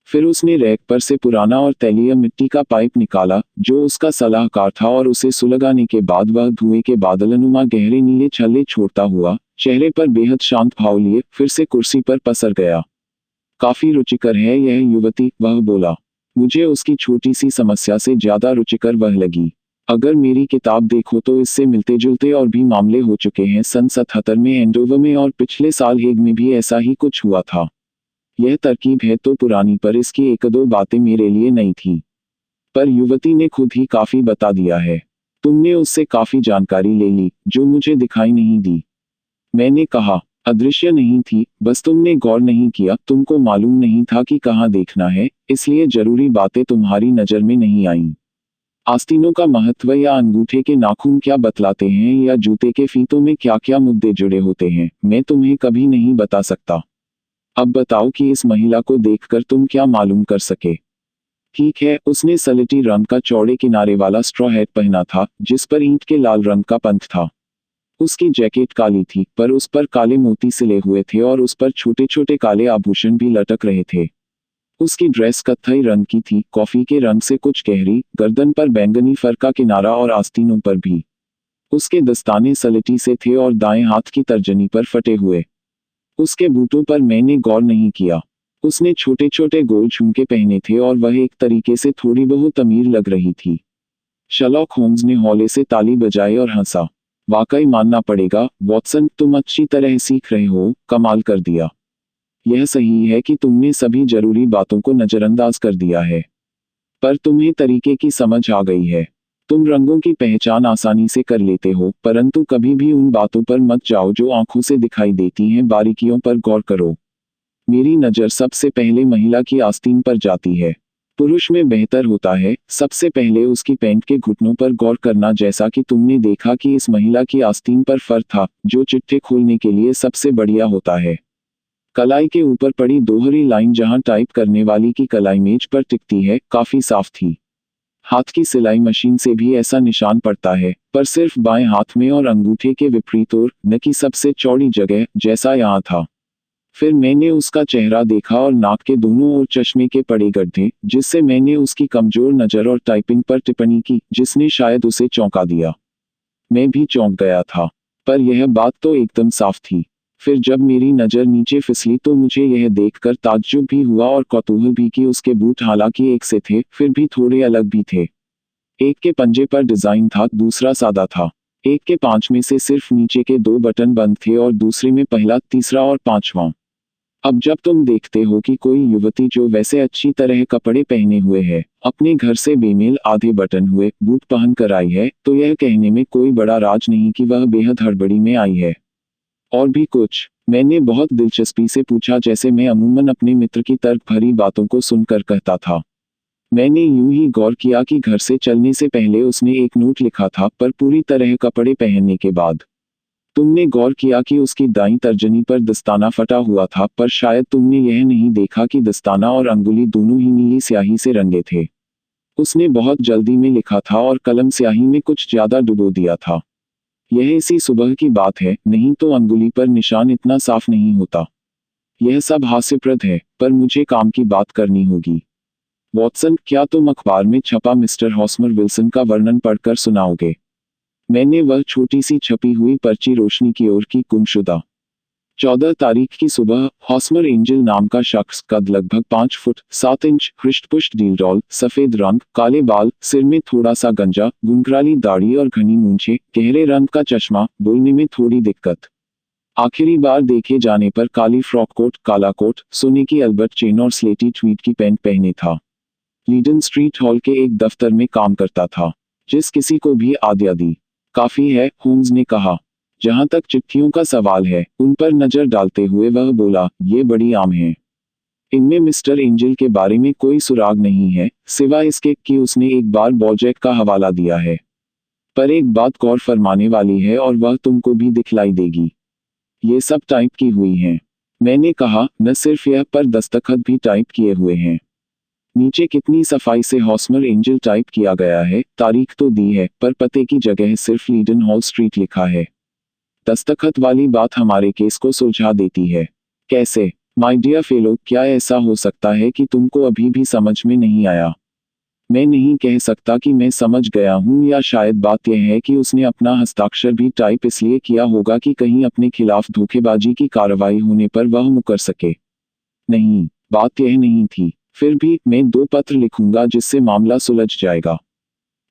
फिर उसने रैक पर से पुराना और तैलीय मिट्टी का पाइप निकाला, जो उसका सलाहकार था, और उसे सुलगाने के बाद वह धुएं के बादलनुमा गहरे नीले छल्ले छोड़ता हुआ, चेहरे पर बेहद शांत भाव लिए, फिर से कुर्सी पर पसर गया। काफी रुचिकर है यह युवती, वह बोला। मुझे उसकी छोटी सी समस्या से ज्यादा रुचिकर वह लगी। अगर मेरी किताब देखो तो इससे मिलते जुलते और भी मामले हो चुके हैं। सन 77 में एंडोवर में और पिछले साल हेग में भी ऐसा ही कुछ हुआ था। यह तरकीब है तो पुरानी, पर इसकी एक दो बातें मेरे लिए नई थी। पर युवती ने खुद ही काफी बता दिया है। तुमने उससे काफी जानकारी ले ली, जो मुझे दिखाई नहीं दी। मैंने कहा, अदृश्य नहीं थी, बस तुमने गौर नहीं किया, तुमको मालूम नहीं था कि कहाँ देखना है, इसलिए जरूरी बातें तुम्हारी नजर में नहीं आईं। आस्तीनों का महत्व या अंगूठे के नाखून क्या बतलाते हैं या जूते के फीतों में क्या क्या मुद्दे जुड़े होते हैं, मैं तुम्हें कभी नहीं बता सकता। अब बताओ कि इस महिला को देखकर तुम क्या मालूम कर सके। ठीक है, उसने सलेटी रंग का चौड़े किनारे वाला स्ट्रॉ हैट पहना था, जिस पर ईंट के लाल रंग का पंख था। उसकी जैकेट काली थी, पर उस पर काले मोती सिले हुए थे और उस पर छोटे छोटे काले आभूषण भी लटक रहे थे। उसकी ड्रेस कत्थई रंग की थी, कॉफी के रंग से कुछ गहरी, गर्दन पर बैंगनी फर का किनारा और आस्तीनों पर भी। उसके दस्ताने सलेटी से थे और दाएं हाथ की तर्जनी पर फटे हुए। उसके बूटों पर मैंने गौर नहीं किया। उसने छोटे छोटे गोल झुमके पहने थे और वह एक तरीके से थोड़ी बहुत अमीर लग रही थी। शर्लॉक होम्स ने हौले से ताली बजाई और हंसा। वाकई मानना पड़ेगा, वॉटसन, तुम अच्छी तरह सीख रहे हो, कमाल कर दिया। यह सही है कि तुमने सभी जरूरी बातों को नजरअंदाज कर दिया है, पर तुम्हें तरीके की समझ आ गई है। तुम रंगों की पहचान आसानी से कर लेते हो, परंतु कभी भी उन बातों पर मत जाओ जो आंखों से दिखाई देती हैं, बारीकियों पर गौर करो। मेरी नज़र सबसे पहले महिला की आस्तीन पर जाती है। पुरुष में बेहतर होता है सबसे पहले उसकी पैंट के घुटनों पर गौर करना, जैसा कि तुमने देखा कि इस महिला की आस्तीन पर फर था, जो चिट्ठे खोलने के लिए सबसे बढ़िया होता है। कलाई के ऊपर पड़ी दोहरी लाइन जहां टाइप करने वाली की कलाई मेज पर टिकती है, काफी साफ थी। हाथ की सिलाई मशीन से भी ऐसा निशान पड़ता है, पर सिर्फ बाएं हाथ में और अंगूठे के विपरीत ओर, न कि सबसे चौड़ी जगह, जैसा यहाँ था। फिर मैंने उसका चेहरा देखा और नाक के दोनों ओर चश्मे के पड़े गड्ढे, जिससे मैंने उसकी कमजोर नज़र और टाइपिंग पर टिप्पणी की, जिसने शायद उसे चौंका दिया। मैं भी चौंक गया था, पर यह बात तो एकदम साफ थी। फिर जब मेरी नज़र नीचे फिसली तो मुझे यह देखकर ताज्जुब भी हुआ और कौतूहल भी कि उसके बूट हालांकि एक से थे, फिर भी थोड़े अलग भी थे। एक के पंजे पर डिजाइन था, दूसरा सादा था। एक के पांच में से सिर्फ नीचे के दो बटन बंद थे और दूसरे में पहला, तीसरा और पांचवां। अब जब तुम देखते हो कि कोई युवती जो वैसे अच्छी तरह कपड़े पहने हुए है, अपने घर से बेमेल आधे बटन हुए बूट पहन कर आई है, तो यह कहने में कोई बड़ा राज नहीं कि वह बेहद हड़बड़ी में आई है। और भी कुछ? मैंने बहुत दिलचस्पी से पूछा, जैसे मैं अमूमन अपने मित्र की तर्क भरी बातों को सुनकर कहता था। मैंने यूं ही गौर किया कि घर से चलने से पहले उसने एक नोट लिखा था, पर पूरी तरह कपड़े पहनने के बाद। तुमने गौर किया कि उसकी दाईं तर्जनी पर दस्ताना फटा हुआ था, पर शायद तुमने यह नहीं देखा कि दस्ताना और अंगुली दोनों ही नीली स्याही से रंगे थे। उसने बहुत जल्दी में लिखा था और कलम स्याही में कुछ ज्यादा डुबो दिया था। यह इसी सुबह की बात है, नहीं तो अंगुली पर निशान इतना साफ नहीं होता। यह सब हास्यप्रद है, पर मुझे काम की बात करनी होगी। वॉटसन, क्या तुम अखबार में छपा मिस्टर हॉस्मर विल्सन का वर्णन पढ़कर सुनाओगे? मैंने वह छोटी सी छपी हुई पर्ची रोशनी की ओर की, गुमशुदा। 14 तारीख की सुबह, हॉस्मर एंजल नाम का शख्स, कद लगभग 5 फुट 7 इंच, हृष्टपुष्ट डीलडॉल, सफेद रंग, काले बाल, सिर में थोड़ा सा गंजा, घुंघराली दाढ़ी और घनी मूंछें, गहरे रंग का चश्मा, बोलने में थोड़ी दिक्कत। आखिरी बार देखे जाने पर काली फ्रॉक कोट, काला कोट, सोने की अल्बर्ट चेन और स्लेटी ट्वीड की पैंट पहने था। लीडन स्ट्रीट हॉल के एक दफ्तर में काम करता था। जिस किसी को भी आज्ञा दी। काफी है, होम्स ने कहा। जहां तक चिट्ठियों का सवाल है, उन पर नजर डालते हुए वह बोला, ये बड़ी आम हैं। इनमें मिस्टर एंजल के बारे में कोई सुराग नहीं है, सिवाय इसके कि उसने एक बार बॉलजैक का हवाला दिया है। पर एक बात गौर फरमाने वाली है और वह तुमको भी दिखलाई देगी। ये सब टाइप की हुई हैं। मैंने कहा, न सिर्फ यह, पर दस्तखत भी टाइप किए हुए हैं। नीचे कितनी सफाई से हॉस्मर एंजल टाइप किया गया है, तारीख तो दी है, पर पते की जगह सिर्फ लीडन हॉल स्ट्रीट लिखा है। दस्तखत वाली बात हमारे केस को सुलझा देती है। कैसे? माय डियर फेलो, क्या ऐसा हो सकता है कि तुमको अभी भी समझ में नहीं आया? मैं नहीं कह सकता कि मैं समझ गया हूं, या शायद बात यह है कि उसने अपना हस्ताक्षर भी टाइप इसलिए किया होगा कि कहीं अपने खिलाफ धोखेबाजी की कार्रवाई होने पर वह मुकर सके। नहीं, बात यह नहीं थी। फिर भी मैं 2 पत्र लिखूंगा जिससे मामला सुलझ जाएगा।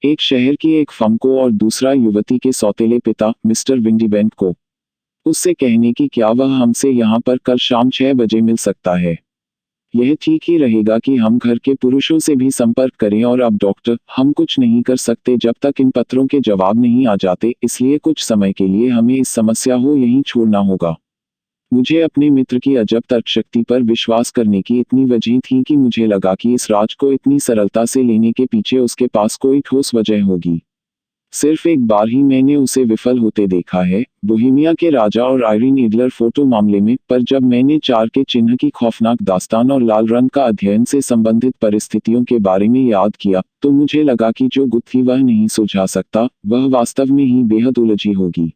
एक शहर की एक फर्म को और दूसरा युवती के सौतेले पिता मिस्टर विंडीबैंक को। उससे कहने की क्या वह हमसे यहाँ पर कल शाम 6 बजे मिल सकता है। यह ठीक ही रहेगा कि हम घर के पुरुषों से भी संपर्क करें और अब डॉक्टर, हम कुछ नहीं कर सकते जब तक इन पत्रों के जवाब नहीं आ जाते, इसलिए कुछ समय के लिए हमें इस समस्या को यहीं छोड़ना होगा। मुझे अपने मित्र की अजब तर्कशक्ति पर विश्वास करने की इतनी वजह थी कि मुझे लगा कि इस राज को इतनी सरलता से लेने के पीछे उसके पास कोई ठोस वजह होगी। सिर्फ एक बार ही मैंने उसे विफल होते देखा है, बोहेमिया के राजा और आयरीन एडलर फोटो मामले में, पर जब मैंने चार के चिन्ह की खौफनाक दास्तान और लाल रंग का अध्ययन से संबंधित परिस्थितियों के बारे में याद किया, तो मुझे लगा कि जो गुत्थी वह नहीं सुलझा सकता, वह वास्तव में ही बेहद उलझी होगी।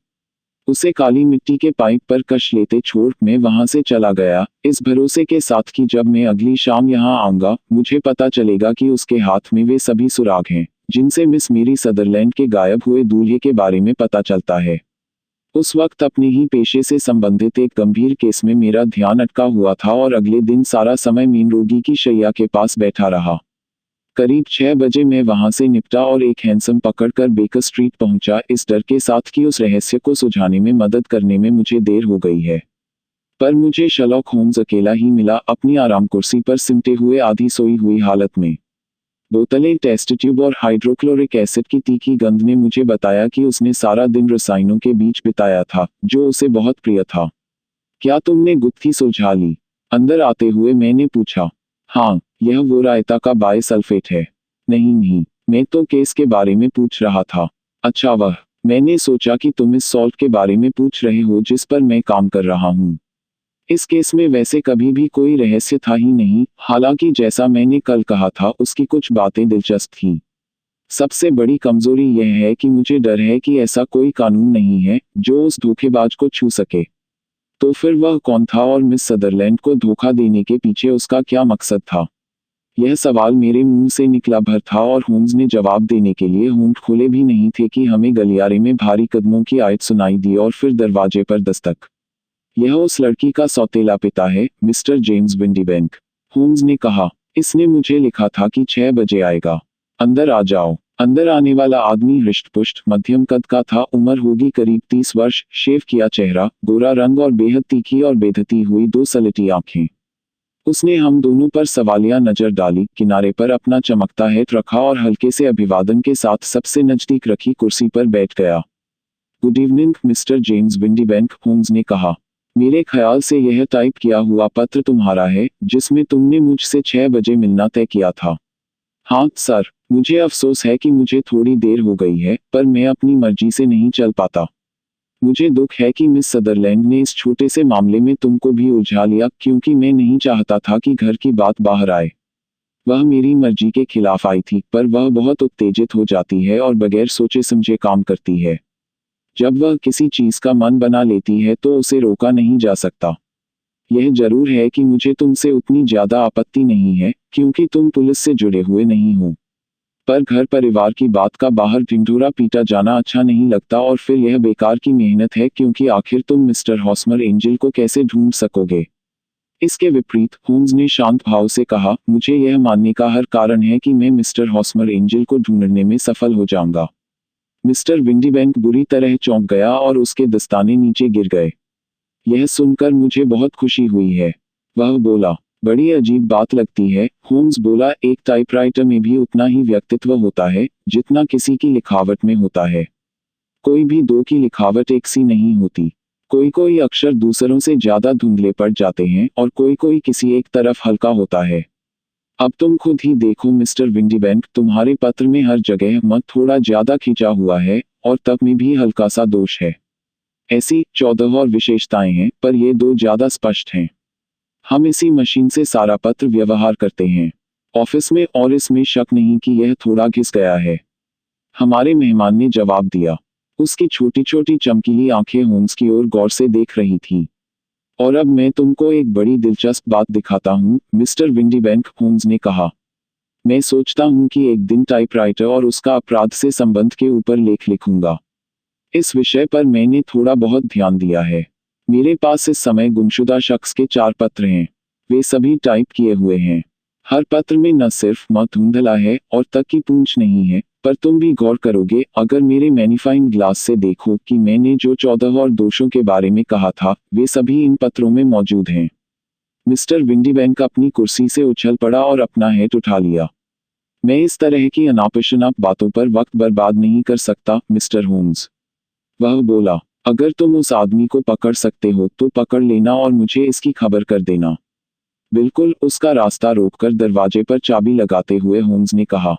उसे काली मिट्टी के पाइप पर कश लेते छोड़ मैं वहां से चला गया, इस भरोसे के साथ कि जब मैं अगली शाम यहाँ आऊंगा, मुझे पता चलेगा कि उसके हाथ में वे सभी सुराग हैं, जिनसे मिस मेरी सदरलैंड के गायब हुए दूल्हे के बारे में पता चलता है। उस वक्त अपने ही पेशे से संबंधित एक गंभीर केस में मेरा ध्यान अटका हुआ था और अगले दिन सारा समय मीन रोगी की शैया के पास बैठा रहा। करीब 6 बजे मैं वहां से निपटा और एक हैंसम पकड़कर बेकर स्ट्रीट पहुंचा, इस डर के साथ कि उस रहस्य को सुलझाने में मदद करने में मुझे देर हो गई है। पर मुझे शर्लॉक होम्स अकेला ही मिला, अपनी आराम कुर्सी पर सिमटे हुए आधी सोई हुई हालत में। बोतलें, टेस्ट ट्यूब और हाइड्रोक्लोरिक एसिड की तीखी गंध ने मुझे बताया कि उसने सारा दिन रसायनों के बीच बिताया था, जो उसे बहुत प्रिय था। क्या तुमने गुत्थी सुलझा ली? अंदर आते हुए मैंने पूछा। हाँ, यह वो रायता का बायसल्फेट है। नहीं, मैं तो केस के बारे में पूछ रहा था। अच्छा मैंने सोचा कि तुम इस सॉल्ट के बारे में पूछ रहे हो जिस पर मैं काम कर रहा हूँ। इस केस में वैसे कभी भी कोई रहस्य था ही नहीं, हालांकि जैसा मैंने कल कहा था उसकी कुछ बातें दिलचस्प थीं। सबसे बड़ी कमजोरी यह है कि मुझे डर है कि ऐसा कोई कानून नहीं है जो उस धोखेबाज को छू सके। तो फिर वह कौन था और मिस सदरलैंड को धोखा देने के पीछे उसका क्या मकसद था? यह सवाल मेरे मुंह से निकला भर था और होम्स ने जवाब देने के लिए होंठ खोले भी नहीं थे कि हमें गलियारे में भारी कदमों की आवाज सुनाई दी और फिर दरवाजे पर दस्तक। यह उस लड़की का सौतेला पिता है, मिस्टर जेम्स विंडीबैंक, होम्स ने कहा। इसने मुझे लिखा था कि 6 बजे आएगा। अंदर आ जाओ। अंदर आने वाला आदमी हृष्ट-पुष्ट, मध्यम कद का था, उम्र होगी करीब 30 वर्ष, शेव किया चेहरा, गोरा रंग और बेहद तीखी और बेधती हुई 2 सलटी आंखें। उसने हम दोनों पर सवालिया नजर डाली, किनारे पर अपना चमकता हैट रखा और हल्के से अभिवादन के साथ सबसे नजदीक रखी कुर्सी पर बैठ गया। Good evening mister James Windibank, Holmes ने कहा। मेरे ख्याल से यह टाइप किया हुआ पत्र तुम्हारा है, जिसमें तुमने मुझसे 6 बजे मिलना तय किया था। हाँ सर, मुझे अफसोस है कि मुझे थोड़ी देर हो गई है, पर मैं अपनी मर्जी से नहीं चल पाता। मुझे दुख है कि मिस सदरलैंड ने इस छोटे से मामले में तुमको भी उलझा लिया, क्योंकि मैं नहीं चाहता था कि घर की बात बाहर आए। वह मेरी मर्जी के खिलाफ आई थी, पर वह बहुत उत्तेजित हो जाती है और बगैर सोचे समझे काम करती है। जब वह किसी चीज का मन बना लेती है तो उसे रोका नहीं जा सकता। यह जरूर है कि मुझे तुमसे उतनी ज्यादा आपत्ति नहीं है, क्योंकि तुम पुलिस से जुड़े हुए नहीं हो। पर घर परिवार की बात का बाहर ढिंढोरा पीटा जाना अच्छा नहीं लगता और फिर यह बेकार की मेहनत है, क्योंकि आखिर तुम मिस्टर हॉस्मर एंजल को कैसे ढूंढ सकोगे? इसके विपरीत, होम्स ने शांत भाव से कहा, मुझे यह मानने का हर कारण है कि मैं मिस्टर हॉस्मर एंजल को ढूंढने में सफल हो जाऊंगा। मिस्टर विंडीबैंक बुरी तरह चौंक गया और उसके दस्ताने नीचे गिर गए। यह सुनकर मुझे बहुत खुशी हुई है, वह बोला। बड़ी अजीब बात लगती है, होम्स बोला, एक टाइपराइटर में भी उतना ही व्यक्तित्व होता है जितना किसी की लिखावट में होता है। कोई भी दो की लिखावट एक सी नहीं होती। कोई अक्षर दूसरों से ज्यादा धुंधले पड़ जाते हैं और कोई किसी एक तरफ हल्का होता है। अब तुम खुद ही देखो मिस्टर विंडीबैंक, तुम्हारे पत्र में हर जगह मत थोड़ा ज्यादा खिंचा हुआ है और तब में भी हल्का सा दोष है। ऐसी 14 और विशेषताएं हैं, पर ये 2 ज्यादा स्पष्ट हैं। हम इसी मशीन से सारा पत्र व्यवहार करते हैं ऑफिस में, और इसमें शक नहीं कि यह थोड़ा घिस गया है। हमारे मेहमान ने जवाब दिया। उसकी छोटी छोटी चमकीली आंखें होम्स की ओर गौर से देख रही थी। और अब मैं तुमको एक बड़ी दिलचस्प बात दिखाता हूँ, मिस्टर विंडीबैंक, होम्स ने कहा। मैं सोचता हूँ कि एक दिन टाइपराइटर और उसका अपराध से संबंध के ऊपर लेख लिखूंगा। इस विषय पर मैंने थोड़ा बहुत ध्यान दिया है। मेरे पास इस समय गुमशुदा शख्स के 4 पत्र हैं। वे सभी टाइप किए हुए हैं। हर पत्र में न सिर्फ मत धुंधला है और तक की पूंछ नहीं है, पर तुम भी गौर करोगे अगर मेरे मैग्नीफाइंग ग्लास से देखो कि मैंने जो 14 और दोषों के बारे में कहा था, वे सभी इन पत्रों में मौजूद हैं। मिस्टर विंडीबैंक अपनी कुर्सी से उछल पड़ा और अपना हेड उठा लिया। मैं इस तरह की अनापशनाप बातों पर वक्त बर्बाद नहीं कर सकता, मिस्टर होम्स। वह बोला, अगर तुम उस आदमी को पकड़ सकते हो तो पकड़ लेना और मुझे इसकी खबर कर देना। बिल्कुल, उसका रास्ता रोककर दरवाजे पर चाबी लगाते हुए होम्स ने कहा।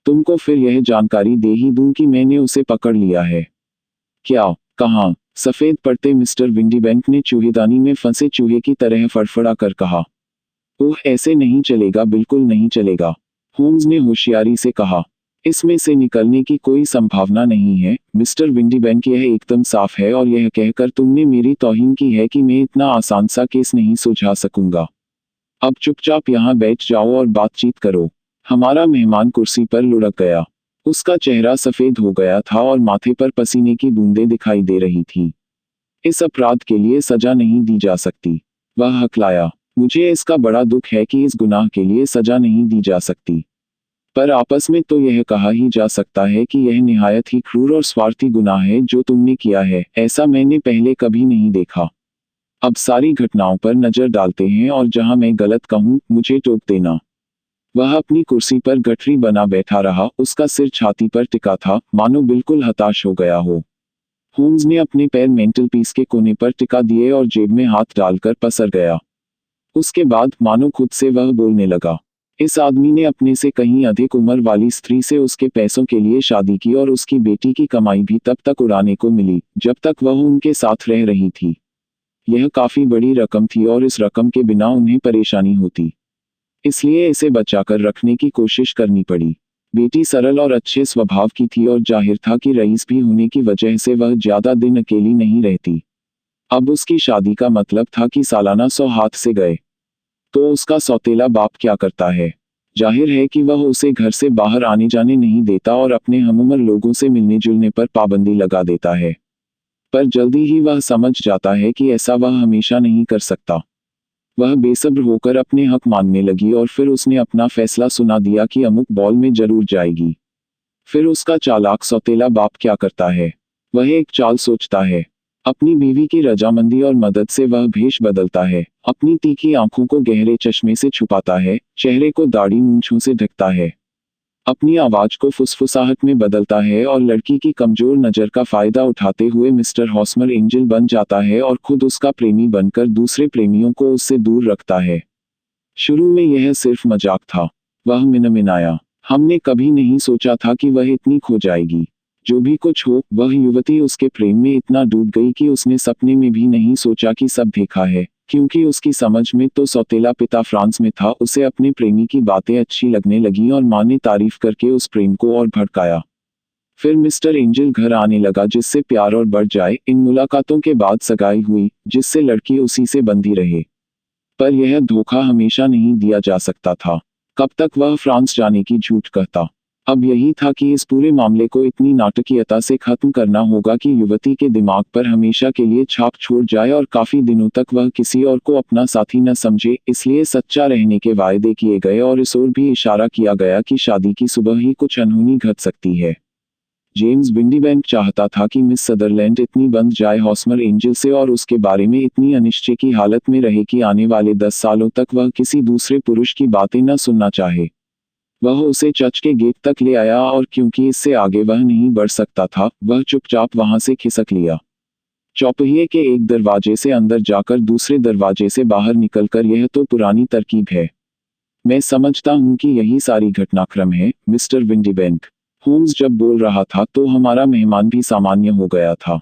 तुमको फिर यह जानकारी दे ही दूं कि मैंने उसे पकड़ लिया है। क्या? कहाँ? सफेद पड़ते मिस्टर विंडीबैंक ने चूहेदानी में फंसे चूहे की तरह फड़फड़ा कर कहा। ओह, ऐसे नहीं चलेगा, बिल्कुल नहीं चलेगा, होम्स ने होशियारी से कहा। इसमें से निकलने की कोई संभावना नहीं है, मिस्टर विंडीबैंक, यह एकदम साफ है और यह कहकर तुमने मेरी तौहीन की है कि मैं इतना आसान सा केस नहीं सुलझा सकूंगा। अब चुपचाप यहाँ बैठ जाओ और बातचीत करो। हमारा मेहमान कुर्सी पर लुढ़क गया। उसका चेहरा सफेद हो गया था और माथे पर पसीने की बूंदें दिखाई दे रही थी। इस अपराध के लिए सजा नहीं दी जा सकती, वह हकलाया। मुझे इसका बड़ा दुख है कि इस गुनाह के लिए सजा नहीं दी जा सकती। पर आपस में तो यह कहा ही जा सकता है कि यह निहायत ही क्रूर और स्वार्थी गुनाह है जो तुमने किया है, ऐसा मैंने पहले कभी नहीं देखा। अब सारी घटनाओं पर नजर डालते हैं और जहां मैं गलत कहूं, मुझे टोक देना। वह अपनी कुर्सी पर गठरी बना बैठा रहा, उसका सिर छाती पर टिका था, मानो बिल्कुल हताश हो गया हो। होम्स ने अपने पैर मेंटल पीस के कोने पर टिका दिए और जेब में हाथ डालकर पसर गया। उसके बाद मानो खुद से वह बोलने लगा। इस आदमी ने अपने से कहीं अधिक उम्र वाली स्त्री से उसके पैसों के लिए शादी की और उसकी बेटी की कमाई भी तब तक उड़ाने को मिली जब तक वह उनके साथ रह रही थी। यह काफी बड़ी रकम थी और इस रकम के बिना उन्हें परेशानी होती, इसलिए इसे बचाकर रखने की कोशिश करनी पड़ी। बेटी सरल और अच्छे स्वभाव की थी और जाहिर था कि रईस भी होने की वजह से वह ज्यादा दिन अकेली नहीं रहती। अब उसकी शादी का मतलब था कि सालाना 100 हाथ से गए। तो उसका सौतेला बाप क्या करता है? जाहिर है कि वह उसे घर से बाहर आने जाने नहीं देता और अपने हमउम्र लोगों से मिलने जुलने पर पाबंदी लगा देता है। पर जल्दी ही वह समझ जाता है कि ऐसा वह हमेशा नहीं कर सकता। वह बेसब्र होकर अपने हक मांगने लगी और फिर उसने अपना फैसला सुना दिया कि अमुक बॉल में जरूर जाएगी। फिर उसका चालाक सौतेला बाप क्या करता है? वह एक चाल सोचता है। अपनी बीवी की रजामंदी और मदद से वह भेष बदलता है, अपनी तीखी आंखों को गहरे चश्मे से छुपाता है, चेहरे को दाढ़ी मूंछों से ढकता है, अपनी आवाज को फुसफुसाहट में बदलता है और लड़की की कमजोर नजर का फायदा उठाते हुए मिस्टर हॉस्मर एंजल बन जाता है और खुद उसका प्रेमी बनकर दूसरे प्रेमियों को उससे दूर रखता है। शुरू में यह सिर्फ मजाक था, वह मिनमिनाया। हमने कभी नहीं सोचा था कि वह इतनी खो जाएगी। जो भी कुछ हो, वह युवती उसके प्रेम में इतना डूब गई कि उसने सपने में भी नहीं सोचा कि सब देखा है, क्योंकि उसकी समझ में तो सौतेला पिता फ्रांस में था। उसे अपने प्रेमी की बातें अच्छी लगने लगीं और माँ ने तारीफ करके उस प्रेम को और भड़काया। फिर मिस्टर एंजल घर आने लगा जिससे प्यार और बढ़ जाए। इन मुलाकातों के बाद सगाई हुई, जिससे लड़की उसी से बंधी रहे। पर यह धोखा हमेशा नहीं दिया जा सकता था। कब तक वह फ्रांस जाने की झूठ कहता? अब यही था कि इस पूरे मामले को इतनी नाटकीयता से खत्म करना होगा कि युवती के दिमाग पर हमेशा के लिए छाप छोड़ जाए और काफी दिनों तक वह किसी और को अपना साथी न समझे। इसलिए सच्चा रहने के वायदे किए गए और इस ओर भी इशारा किया गया कि शादी की सुबह ही कुछ अनहोनी घट सकती है। जेम्स विंडीबैंक चाहता था कि मिस सदरलैंड इतनी बंध जाए हॉस्मर एंजल से और उसके बारे में इतनी अनिश्चय की हालत में रहे कि आने वाले 10 सालों तक वह किसी दूसरे पुरुष की बातें न सुनना चाहे। वह उसे चर्च के गेट तक ले आया और क्योंकि इससे आगे वह नहीं बढ़ सकता था, वह चुपचाप वहां से खिसक लिया। चौपहिए के एक दरवाजे से अंदर जाकर दूसरे दरवाजे से बाहर निकलकर, यह तो पुरानी तरकीब है। मैं समझता हूं कि यही सारी घटनाक्रम है, मिस्टर विंडीबैंक। होम्स जब बोल रहा था तो हमारा मेहमान भी सामान्य हो गया था।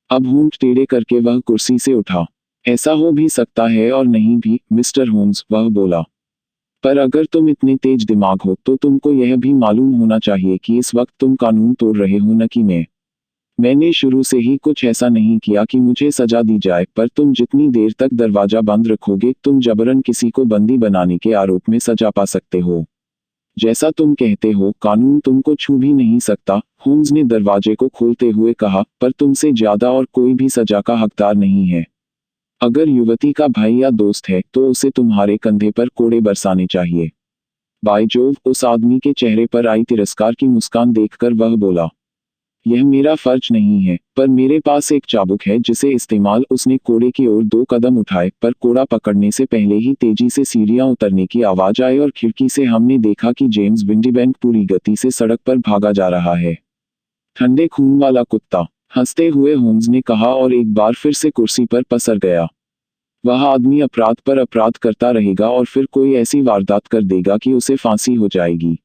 अब होंठ टेढ़े करके वह कुर्सी से उठा। ऐसा हो भी सकता है और नहीं भी, मिस्टर होम्स, वह बोला। पर अगर तुम इतने तेज दिमाग हो तो तुमको यह भी मालूम होना चाहिए कि इस वक्त तुम कानून तोड़ रहे हो, न कि मैं। मैंने शुरू से ही कुछ ऐसा नहीं किया कि मुझे सजा दी जाए, पर तुम जितनी देर तक दरवाजा बंद रखोगे, तुम जबरन किसी को बंदी बनाने के आरोप में सजा पा सकते हो। जैसा तुम कहते हो, कानून तुमको छू भी नहीं सकता, होम्स ने दरवाजे को खोलते हुए कहा, पर तुमसे ज्यादा और कोई भी सजा का हकदार नहीं है। अगर युवती का भाई या दोस्त है तो उसे तुम्हारे कंधे पर कोड़े बरसाने चाहिए। बाय जोव, उस आदमी के चेहरे पर आई तिरस्कार की मुस्कान देखकर वह बोला। यह मेरा फर्ज नहीं है, पर मेरे पास एक चाबुक है जिसे इस्तेमाल। उसने कोड़े की ओर 2 कदम उठाए, पर कोड़ा पकड़ने से पहले ही तेजी से सीढ़ियां उतरने की आवाज आई और खिड़की से हमने देखा कि जेम्स विंडीबैंक पूरी गति से सड़क पर भागा जा रहा है। ठंडे खून वाला कुत्ता, हंसते हुए होम्स ने कहा और एक बार फिर से कुर्सी पर पसर गया। वह आदमी अपराध पर अपराध करता रहेगा और फिर कोई ऐसी वारदात कर देगा कि उसे फांसी हो जाएगी।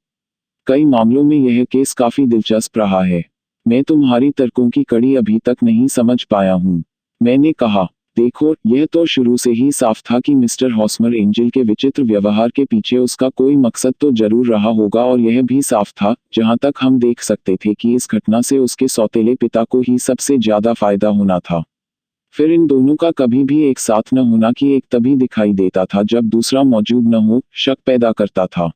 कई मामलों में यह केस काफी दिलचस्प रहा है। मैं तुम्हारी तर्कों की कड़ी अभी तक नहीं समझ पाया हूँ। मैंने कहा, देखो, यह तो शुरू से ही साफ था कि मिस्टर हॉस्मर एंजल के विचित्र व्यवहार के पीछे उसका कोई मकसद तो जरूर रहा होगा, और यह भी साफ था, जहां तक हम देख सकते थे, कि इस घटना से उसके सौतेले पिता को ही सबसे ज्यादा फायदा होना था। फिर इन दोनों का कभी भी एक साथ न होना, कि एक तभी दिखाई देता था जब दूसरा मौजूद न हो, शक पैदा करता था।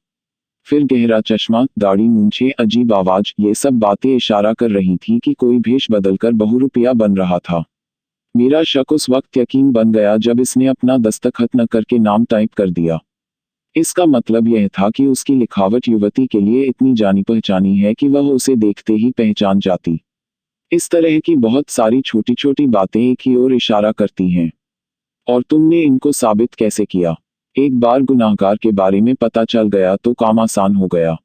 फिर गहरा चश्मा, दाढ़ी, मूंछें, अजीब आवाज, ये सब बातें इशारा कर रही थी कि कोई भेष बदलकर बहुरूपिया बन रहा था। मेरा शक उस वक्त यकीन बन गया जब इसने अपना दस्तखत न करके नाम टाइप कर दिया। इसका मतलब यह था कि उसकी लिखावट युवती के लिए इतनी जानी पहचानी है कि वह उसे देखते ही पहचान जाती। इस तरह की बहुत सारी छोटी छोटी बातें एक ही ओर इशारा करती हैं। और तुमने इनको साबित कैसे किया? एक बार गुनाहगार के बारे में पता चल गया तो काम आसान हो गया।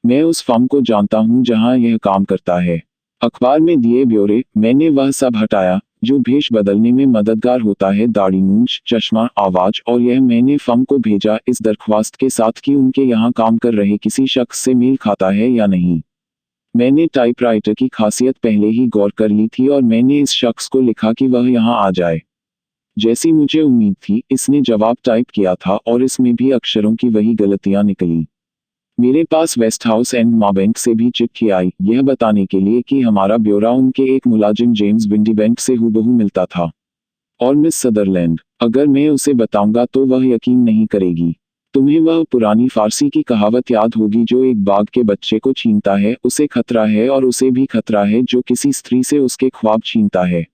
मैं उस फर्म को जानता हूं जहां यह काम करता है। अखबार में दिए ब्यौरे, मैंने वह सब हटाया जो भेष बदलने में मददगार होता है, दाढ़ी, मूंछ, चश्मा, आवाज, और यह मैंने फर्म को भेजा इस दरख्वास्त के साथ कि उनके यहाँ काम कर रहे किसी शख्स से मेल खाता है या नहीं। मैंने टाइपराइटर की खासियत पहले ही गौर कर ली थी और मैंने इस शख्स को लिखा कि वह यहाँ आ जाए। जैसी मुझे उम्मीद थी, इसने जवाब टाइप किया था और इसमें भी अक्षरों की वही गलतियां निकली। मेरे पास वेस्ट हाउस एंड माबैंक से भी चिट्ठी आई, यह बताने के लिए कि हमारा ब्यौरा उनके एक मुलाजिम जेम्स विंडीबैंक से हूबहू मिलता था। और मिस सदरलैंड, अगर मैं उसे बताऊंगा तो वह यकीन नहीं करेगी। तुम्हें वह पुरानी फारसी की कहावत याद होगी, जो एक बाघ के बच्चे को छीनता है उसे खतरा है और उसे भी खतरा है जो किसी स्त्री से उसके ख्वाब छीनता है।